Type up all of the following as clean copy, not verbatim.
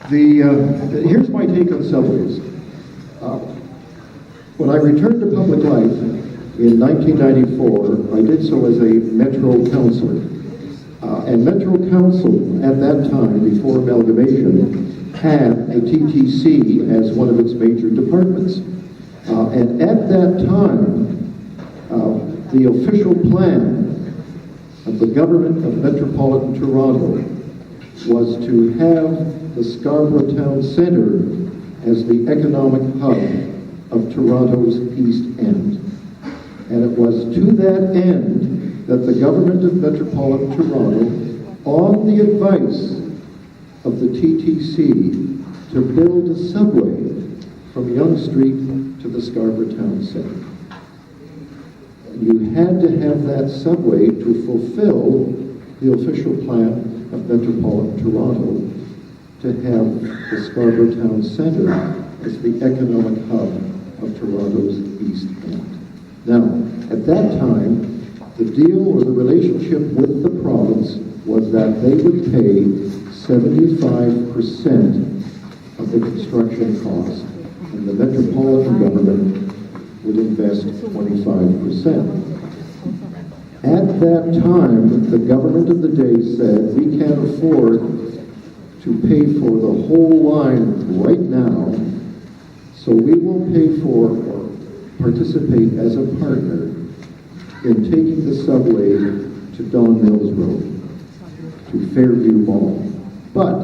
Here's my take on subways. When I returned to public life in 1994, I did so as a Metro councillor. And Metro Council at that time, before amalgamation, had a TTC as one of its major departments. And at that time, the official plan of the government of Metropolitan Toronto was to have the Scarborough Town Centre as the economic hub of Toronto's East End. And it was to that end that the government of Metropolitan Toronto, on the advice of the TTC, to build a subway from Yonge Street to the Scarborough Town Centre. You had to have that subway to fulfill the official plan of Metropolitan Toronto to have the Scarborough Town Centre as the economic hub of Toronto's East End. Now, at that time, the deal or the relationship with the province was that they would pay 75% of the construction cost, and the Metropolitan government would invest 25%. At that time, the government of the day said, we can't afford to pay for the whole line right now, so we will pay for or participate as a partner in taking the subway to Don Mills Road, to Fairview Mall. But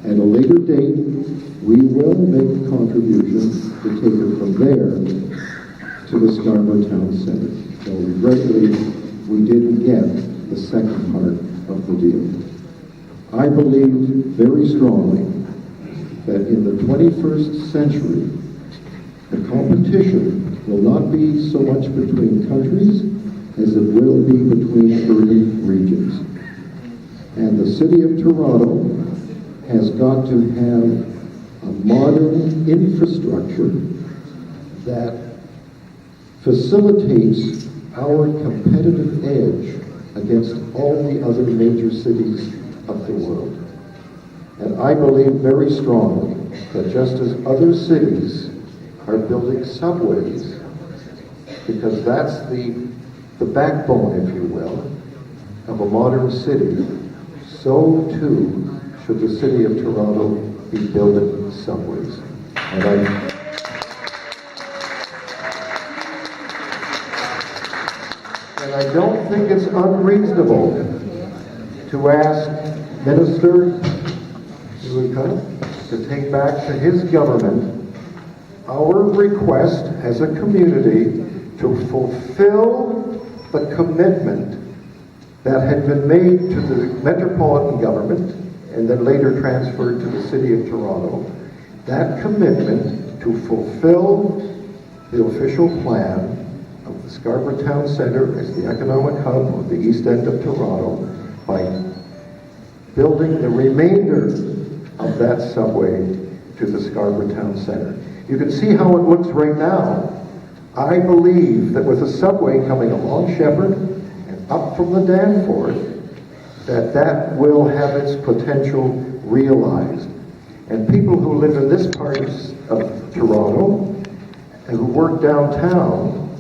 at a later date, we will make a contribution to take it from there to the Scarborough Town Centre. So regretfully, we didn't get the second part of the deal. I believe very strongly that in the 21st century, the competition will not be so much between countries as it will be between urban regions. And the city of Toronto has got to have a modern infrastructure that facilitates our competitive edge against all the other major cities of the world. And I believe very strongly that just as other cities are building subways, because that's the backbone, if you will, of a modern city, so too should the city of Toronto be building subways. And I don't think it's unreasonable to ask Minister to take back to his government our request as a community to fulfill the commitment that had been made to the Metropolitan government and then later transferred to the City of Toronto, that commitment to fulfill the official plan of the Scarborough Town Centre as the economic hub of the East End of Toronto by building the remainder of that subway to the Scarborough Town Centre. You can see how it looks right now. I believe that with a subway coming along Shepherd and up from the Danforth, that will have its potential realized. And people who live in this part of Toronto and who work downtown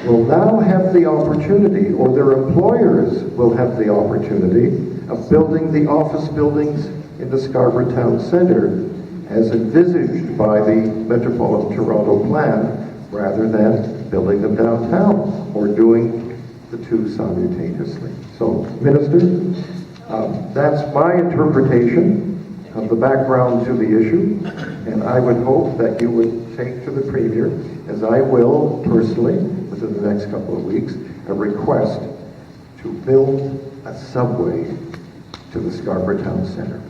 will now have the opportunity, or their employers will have the opportunity, of building the office buildings in the Scarborough Town Centre as envisaged by the Metropolitan Toronto plan, rather than building them downtown or doing the two simultaneously. So, Minister, that's my interpretation of the background to the issue, and I would hope that you would take to the Premier, as I will personally, within the next couple of weeks, a request to build a subway to the Scarborough Town Centre.